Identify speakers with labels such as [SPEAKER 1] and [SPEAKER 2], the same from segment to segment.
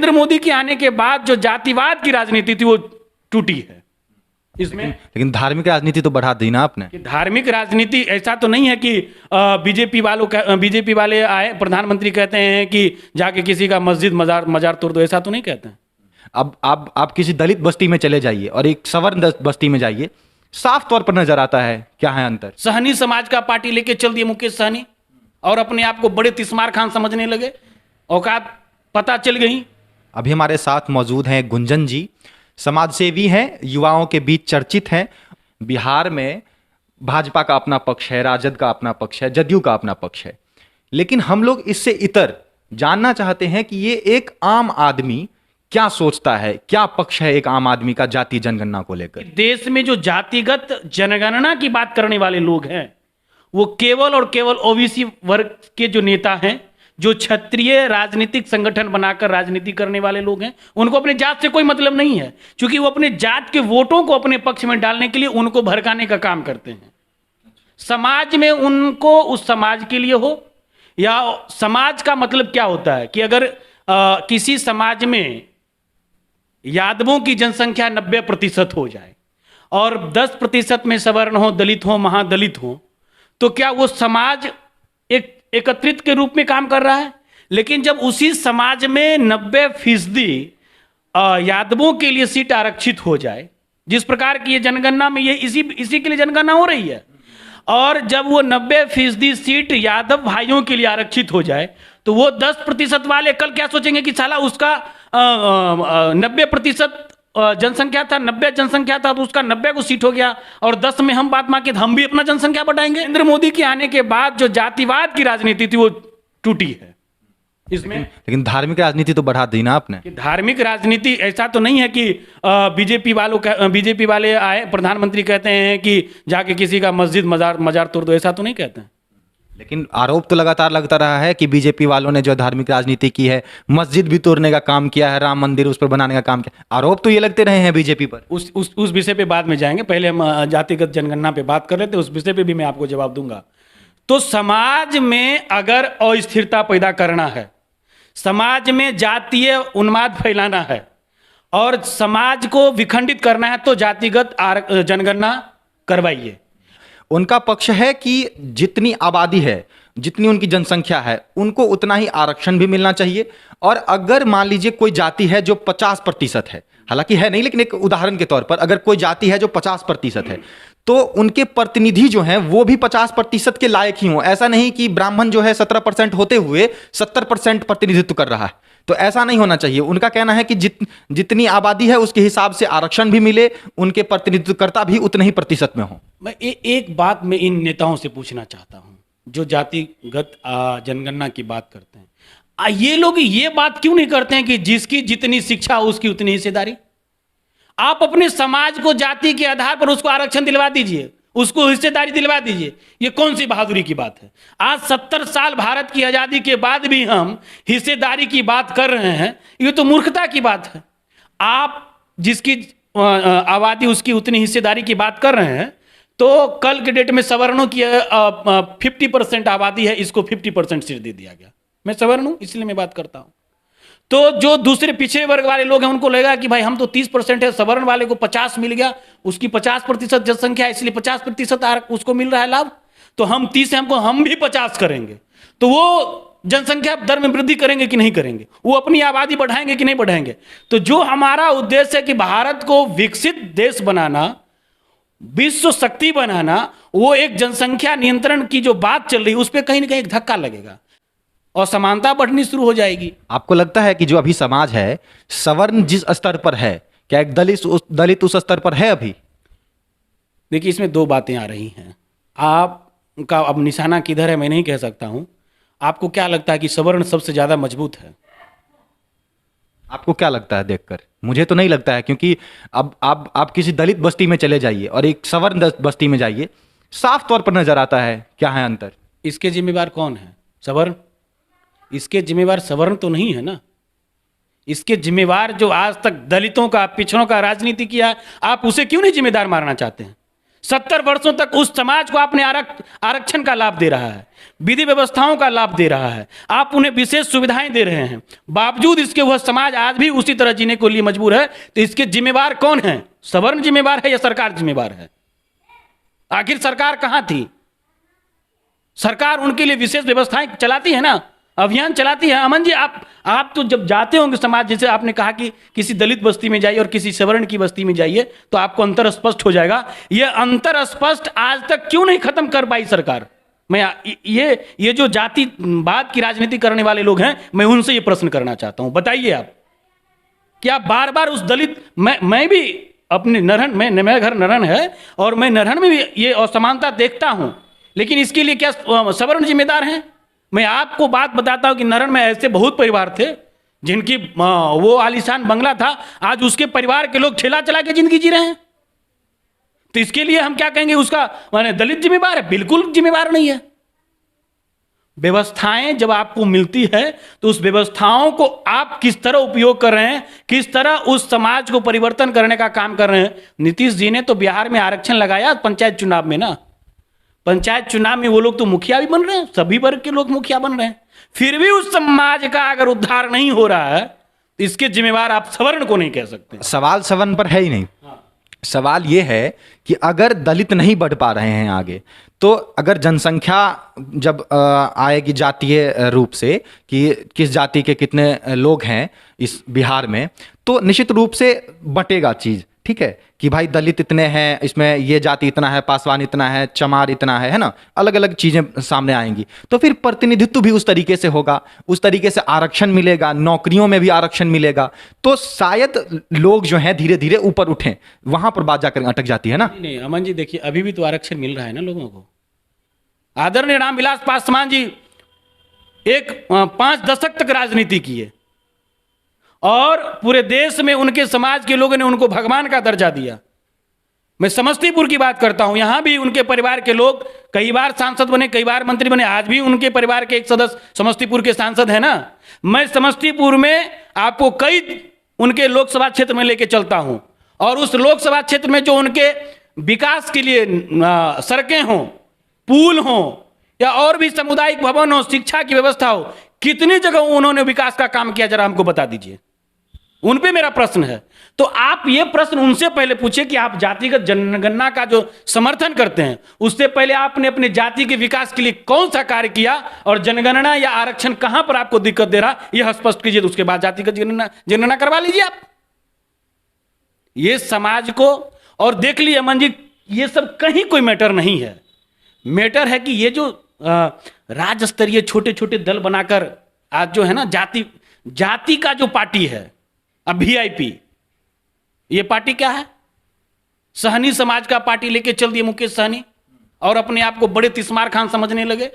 [SPEAKER 1] नरेंद्र मोदी के आने के बाद जो जातिवाद की राजनीति थी वो टूटी है इसमें।
[SPEAKER 2] लेकिन धार्मिक राजनीति तो बढ़ा दी ना आपने।
[SPEAKER 1] कि धार्मिक राजनीति ऐसा तो नहीं है कि बीजेपी वाले आए प्रधानमंत्री कहते हैं कि जाके किसी का मस्जिद मजार तोड़ दो, ऐसा तो नहीं कहते हैं।
[SPEAKER 2] अब आप किसी दलित बस्ती में चले जाइए और एक सवर्ण बस्ती में जाइए, साफ तौर पर नजर आता है क्या है अंतर।
[SPEAKER 1] सहनी समाज का पार्टी लेके चल दिए मुकेश सहनी और अपने आप को बड़े तिस्मार खान समझने लगे, औकात पता चल गई।
[SPEAKER 2] अभी हमारे साथ मौजूद हैं गुंजन जी, समाजसेवी हैं, युवाओं के बीच चर्चित हैं। बिहार में भाजपा का अपना पक्ष है, राजद का अपना पक्ष है, जदयू का अपना पक्ष है, लेकिन हम लोग इससे इतर जानना चाहते हैं कि ये एक आम आदमी क्या सोचता है, क्या पक्ष है एक आम आदमी का जाति जनगणना को लेकर।
[SPEAKER 1] देश में जो जातिगत जनगणना की बात करने वाले लोग हैं वो केवल और केवल ओबीसी वर्ग के जो नेता हैं, जो क्षत्रिय राजनीतिक संगठन बनाकर राजनीति करने वाले लोग हैं। उनको अपने जात से कोई मतलब नहीं है, क्योंकि वो अपने जात के वोटों को अपने पक्ष में डालने के लिए उनको भड़काने का काम करते हैं। समाज में उनको उस समाज के लिए हो या समाज का मतलब क्या होता है कि अगर किसी समाज में यादवों की जनसंख्या 90% हो जाए और 10% में सवर्ण हो, दलित हो, महादलित हो, तो क्या वो समाज एक एकत्रित के रूप में काम कर रहा है? लेकिन जब उसी समाज में 90% यादवों के लिए सीट आरक्षित हो जाए, जिस प्रकार की ये जनगणना में ये इसी के लिए जनगणना हो रही है, और जब वो 90% सीट यादव भाइयों के लिए आरक्षित हो जाए तो वो 10% वाले कल क्या सोचेंगे कि साला उसका 90% जनसंख्या था, 90 जनसंख्या था तो उसका 90 को सीट हो गया और 10 में हम बात मांगे तो हम भी अपना जनसंख्या बढ़ाएंगे। नरेंद्र मोदी के आने के बाद जो जातिवाद की राजनीति थी वो टूटी है इसमें।
[SPEAKER 2] लेकिन धार्मिक राजनीति तो बढ़ा दी ना आपने।
[SPEAKER 1] कि धार्मिक राजनीति ऐसा तो नहीं है कि बीजेपी वाले आए प्रधानमंत्री कहते हैं कि जाके किसी का मस्जिद मजार तोड़ दो, ऐसा तो नहीं कहते हैं।
[SPEAKER 2] लेकिन आरोप तो लगातार लगता रहा है कि बीजेपी वालों ने जो धार्मिक राजनीति की है, मस्जिद भी तोड़ने का काम किया है, राम मंदिर उस पर बनाने का काम किया। आरोप तो ये लगते रहे हैं बीजेपी पर।
[SPEAKER 1] उस विषय पे बाद में जाएंगे, पहले हम जातिगत जनगणना पे बात कर रहे थे, उस विषय पे भी मैं आपको जवाब दूंगा। तो समाज में अगर अस्थिरता पैदा करना है, समाज में जातीय उन्माद फैलाना है और समाज को विखंडित करना है तो जातिगत जनगणना करवाइए।
[SPEAKER 2] उनका पक्ष है कि जितनी आबादी है, जितनी उनकी जनसंख्या है, उनको उतना ही आरक्षण भी मिलना चाहिए। और अगर मान लीजिए कोई जाति है जो 50% है, हालांकि है नहीं लेकिन एक उदाहरण के तौर पर अगर कोई जाति है जो 50% है तो उनके प्रतिनिधि जो हैं वो भी 50% के लायक ही हों। ऐसा नहीं कि ब्राह्मण जो है 17% होते हुए 70% प्रतिनिधित्व कर रहा है, तो ऐसा नहीं होना चाहिए। उनका कहना है कि जितनी आबादी है उसके हिसाब से आरक्षण भी मिले, उनके प्रतिनिधित्वकर्ता भी उतने ही प्रतिशत में हो।
[SPEAKER 1] मैं एक बात मैं इन नेताओं से पूछना चाहता हूं जो जातिगत जनगणना की बात करते हैं, ये लोग ये बात क्यों नहीं करते हैं कि जिसकी जितनी शिक्षा उसकी उतनी हिस्सेदारी? आप अपने समाज को जाति के आधार पर उसको आरक्षण दिलवा दीजिए, उसको हिस्सेदारी दिलवा दीजिए। ये कौन सी बहादुरी की बात है? आज 70 साल भारत की आजादी के बाद भी हम हिस्सेदारी की बात कर रहे हैं, ये तो मूर्खता की बात है। आप जिसकी आबादी उसकी उतनी हिस्सेदारी की बात कर रहे हैं, तो कल के डेट में सवर्णों की 50% आबादी है, इसको 50% सीट दे दिया गया। मैं सवर्ण हूं इसलिए मैं बात करता हूं। तो जो दूसरे पिछड़े वर्ग वाले लोग हैं उनको लगेगा कि भाई हम तो 30% है, सवर्ण वाले को 50 मिल गया, उसकी 50% जनसंख्या है इसलिए 50% उसको मिल रहा है लाभ, तो हम 30 है, हम भी 50 करेंगे। तो वो जनसंख्या दर में वृद्धि करेंगे कि नहीं करेंगे? वो अपनी आबादी बढ़ाएंगे कि नहीं बढ़ाएंगे? तो जो हमारा उद्देश्य है कि भारत को विकसित देश बनाना, विश्व शक्ति बनाना, वो एक जनसंख्या नियंत्रण की जो बात चल रही है उस पर कहीं ना कहीं एक धक्का लगेगा और समानता बढ़नी शुरू हो जाएगी।
[SPEAKER 2] आपको लगता है कि जो अभी समाज है, सवर्ण जिस स्तर पर है, क्या एक दलित उस स्तर पर है अभी?
[SPEAKER 1] देखिए, इसमें दो बातें आ रही हैं। आपका अब निशाना किधर है मैं नहीं कह सकता हूं। आपको क्या लगता है कि सवर्ण सबसे ज्यादा मजबूत है?
[SPEAKER 2] आपको क्या लगता है देखकर? मुझे तो नहीं लगता है, क्योंकि अब आप किसी दलित बस्ती में चले जाइए और एक सवर्ण बस्ती में जाइए, साफ तौर पर नजर आता है क्या है अंतर।
[SPEAKER 1] इसके जिम्मेवार कौन है? सवर्ण? इसके जिम्मेवार सवर्ण तो नहीं है ना। इसके जिम्मेवार जो आज तक दलितों का, पिछड़ों का राजनीति किया, आप उसे क्यों नहीं जिम्मेदार मारना चाहते हैं? 70 वर्षों तक उस समाज को आपने आरक्षण का लाभ दे रहा है, विधि व्यवस्थाओं का लाभ दे रहा है, आप उन्हें विशेष सुविधाएं दे रहे हैं, बावजूद इसके वह समाज आज भी उसी तरह जीने के लिए मजबूर है। तो इसके जिम्मेवार कौन है? सवर्ण जिम्मेवार है या सरकार जिम्मेवार है? आखिर सरकार कहां थी? सरकार उनके लिए विशेष व्यवस्थाएं चलाती है ना, अभियान चलाती है। अमन जी, आप तो जब जाते होंगे समाज, जैसे आपने कहा कि किसी दलित बस्ती में जाइए और किसी सवर्ण की बस्ती में जाइए तो आपको अंतर स्पष्ट हो जाएगा। यह अंतर स्पष्ट आज तक क्यों नहीं खत्म कर पाई सरकार? मैं ये जो जातिवाद की राजनीति करने वाले लोग हैं, मैं उनसे ये प्रश्न करना चाहता हूं। बताइए आप, क्या बार बार उस दलित, मैं भी अपने नरहन में, मेरा घर नरहन है और मैं नरहन में भी ये असमानता देखता हूं, लेकिन इसके लिए क्या सवर्ण जिम्मेदार हैं? मैं आपको बात बताता हूं कि नरहन में ऐसे बहुत परिवार थे जिनकी वो आलीशान बंगला था, आज उसके परिवार के लोग ठेला चला के जिंदगी जी रहे हैं। तो इसके लिए हम क्या कहेंगे, उसका माने दलित जिम्मेवार है? बिल्कुल जिम्मेवार नहीं है। व्यवस्थाएं जब आपको मिलती है तो उस व्यवस्थाओं को आप किस तरह उपयोग कर रहे हैं, किस तरह उस समाज को परिवर्तन करने का काम कर रहे हैं। नीतीश जी ने तो बिहार में आरक्षण लगाया पंचायत चुनाव में ना, पंचायत चुनाव में वो लोग तो मुखिया भी बन रहे हैं, सभी वर्ग के लोग मुखिया बन रहे हैं, फिर भी उस समाज का अगर उद्धार नहीं हो रहा है तो इसके जिम्मेवार आप सवर्ण को नहीं कह सकते।
[SPEAKER 2] सवाल सवर्ण पर है ही नहीं। सवाल ये है कि अगर दलित नहीं बढ़ पा रहे हैं आगे, तो अगर जनसंख्या जब आएगी जातीय रूप से कि किस जाति के कितने लोग हैं इस बिहार में, तो निश्चित रूप से बटेगा चीज़, ठीक है, कि भाई दलित इतने हैं, इसमें ये जाति इतना है, पासवान इतना है, चमार इतना है ना, अलग अलग चीज़ें सामने आएंगी। तो फिर प्रतिनिधित्व भी उस तरीके से होगा, उस तरीके से आरक्षण मिलेगा, नौकरियों में भी आरक्षण मिलेगा, तो शायद लोग जो हैं धीरे धीरे ऊपर उठें। वहां पर बात जाकर अटक जाती है ना।
[SPEAKER 1] नहीं अमन जी, देखिए अभी भी तो आरक्षण मिल रहा है ना लोगों को। आदरणीय रामविलास पासवान जी एक 5 दशक तक राजनीति किए और पूरे देश में उनके समाज के लोगों ने उनको भगवान का दर्जा दिया। मैं समस्तीपुर की बात करता हूं, यहां भी उनके परिवार के लोग कई बार सांसद बने, कई बार मंत्री बने, आज भी उनके परिवार के एक सदस्य समस्तीपुर के सांसद है ना। मैं समस्तीपुर में आपको कई उनके लोकसभा क्षेत्र में लेके चलता हूं और उस लोकसभा क्षेत्र में जो उनके विकास के लिए सड़कें हों, पुल हों या और भी सामुदायिक भवन हो, शिक्षा की व्यवस्था हो, कितनी जगह उन्होंने विकास का काम किया, जरा हमको बता दीजिए। उन पे मेरा प्रश्न है। तो आप ये प्रश्न उनसे पहले पूछे कि आप जातिगत जनगणना का जो समर्थन करते हैं, उससे पहले आपने अपने जाति के विकास के लिए कौन सा कार्य किया और जनगणना या आरक्षण कहां पर आपको दिक्कत दे रहा, यह स्पष्ट कीजिए। उसके बाद जातिगत जनगणना करवा लीजिए आप। ये समाज को, और देख लीजिए अमन जी, ये सब कहीं कोई मैटर नहीं है। मैटर है कि ये जो राज्य स्तरीय छोटे छोटे दल बनाकर आज जो है ना जाति का जो पार्टी है, अब VIP, ये पार्टी क्या है? सहनी समाज का पार्टी लेके चल दिए मुकेश सहनी और अपने आप को बड़े तिस्मार खान समझने लगे।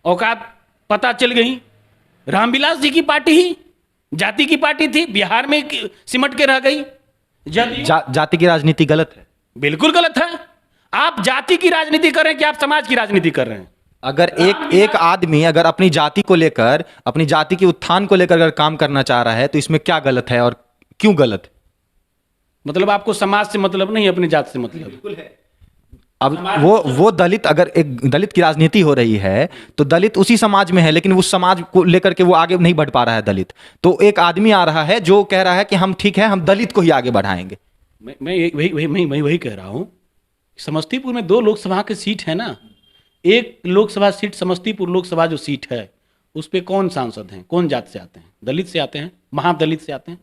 [SPEAKER 1] औकात पता चल गई। रामविलास जी की पार्टी ही जाति की पार्टी थी, बिहार में सिमट के रह गई।
[SPEAKER 2] जाति की राजनीति गलत है,
[SPEAKER 1] बिल्कुल गलत है। आप जाति की राजनीति कर रहे हैं कि आप समाज की राजनीति कर रहे हैं?
[SPEAKER 2] अगर एक आदमी अगर अपनी जाति को लेकर, अपनी जाति के उत्थान को लेकर अगर काम करना चाह रहा है तो इसमें क्या गलत है और क्यों गलत है?
[SPEAKER 1] मतलब आपको समाज से मतलब नहीं, अपनी जाति से मतलब? बिल्कुल है।
[SPEAKER 2] अब वो दलित, अगर एक दलित की राजनीति हो रही है तो दलित उसी समाज में है, लेकिन उस समाज को लेकर के वो आगे नहीं बढ़ पा रहा है दलित। तो एक आदमी आ रहा है जो कह रहा है कि हम ठीक है, हम दलित को ही आगे बढ़ाएंगे।
[SPEAKER 1] मैं वही कह रहा हूं। समस्तीपुर में 2 लोकसभा की सीट है ना, एक लोकसभा सीट समस्तीपुर लोकसभा जो सीट है उस पे कौन सांसद हैं, कौन जाति से आते हैं? दलित से आते हैं, महादलित से आते हैं।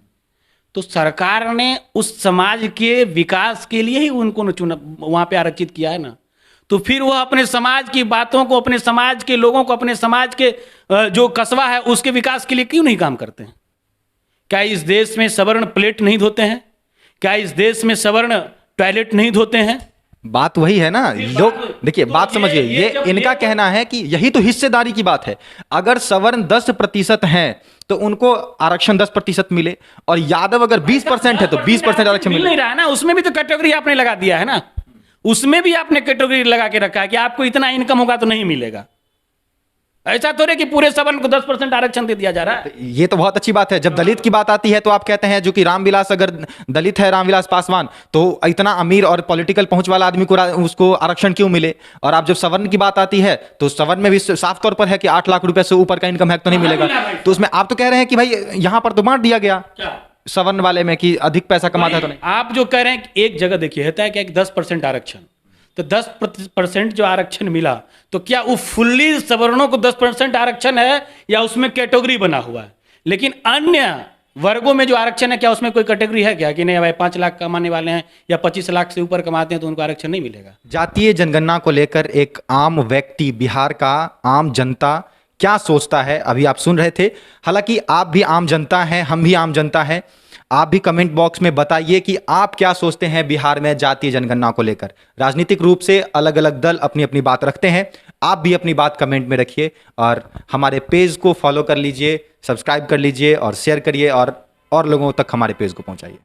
[SPEAKER 1] तो सरकार ने उस समाज के विकास के लिए ही उनको चुना, वहां पे आरक्षित किया है ना। तो फिर वह अपने समाज की बातों को, अपने समाज के लोगों को, अपने समाज के जो कस्बा है उसके विकास के लिए क्यों नहीं काम करते हैं? क्या इस देश में सवर्ण प्लेट नहीं धोते हैं? क्या इस देश में सवर्ण टॉयलेट नहीं धोते हैं?
[SPEAKER 2] बात वही है ना। लोग देखिए, बात समझिए, ये इनका कहना है कि यही तो हिस्सेदारी की बात है। अगर सवर्ण 10% हैं तो उनको आरक्षण 10% मिले, और यादव अगर 20% है तो 20% आरक्षण
[SPEAKER 1] मिल नहीं रहा है ना। उसमें भी तो कैटेगरी आपने लगा दिया है ना, उसमें भी आपने कैटेगरी लगा के रखा है कि आपको इतना इनकम होगा तो नहीं मिलेगा। ऐसा थोड़े कि पूरे सवर्ण को 10% आरक्षण दे दिया जा रहा है।
[SPEAKER 2] ये तो बहुत अच्छी बात है। जब दलित की बात आती है तो आप कहते हैं जो कि रामविलास, अगर दलित है रामविलास पासवान, तो इतना अमीर और पॉलिटिकल पहुंच वाला आदमी को उसको आरक्षण क्यों मिले? और आप जब सवर्ण की बात आती है तो सवर्ण में भी साफ तौर पर है कि 8 लाख रुपए से ऊपर का इनकम है तो नहीं मिलेगा। तो उसमें आप तो कह रहे हैं कि भाई यहां पर तो बांट दिया गया
[SPEAKER 1] क्या
[SPEAKER 2] सवर्ण वाले में कि अधिक पैसा कमाता है तो नहीं।
[SPEAKER 1] आप जो कह रहे हैं कि एक जगह देखिए होता है क्या, 10% आरक्षण, तो 10% जो आरक्षण मिला, तो क्या वो फुल्ली सवर्णों को 10% आरक्षण है या उसमें कैटेगरी बना हुआ है? लेकिन अन्य वर्गों में जो आरक्षण है, क्या उसमें कोई कैटेगरी है क्या कि नहीं भाई 5 लाख कमाने वाले हैं या 25 लाख से ऊपर कमाते हैं तो उनको आरक्षण नहीं मिलेगा?
[SPEAKER 2] जातीय जनगणना को लेकर एक आम व्यक्ति, बिहार का आम जनता क्या सोचता है, अभी आप सुन रहे थे। हालांकि आप भी आम जनता हैं, हम भी आम जनता हैं। आप भी कमेंट बॉक्स में बताइए कि आप क्या सोचते हैं बिहार में जातीय जनगणना को लेकर। राजनीतिक रूप से अलग अलग दल अपनी अपनी बात रखते हैं, आप भी अपनी बात कमेंट में रखिए और हमारे पेज को फॉलो कर लीजिए, सब्सक्राइब कर लीजिए और शेयर करिए और लोगों तक हमारे पेज को पहुंचाइए।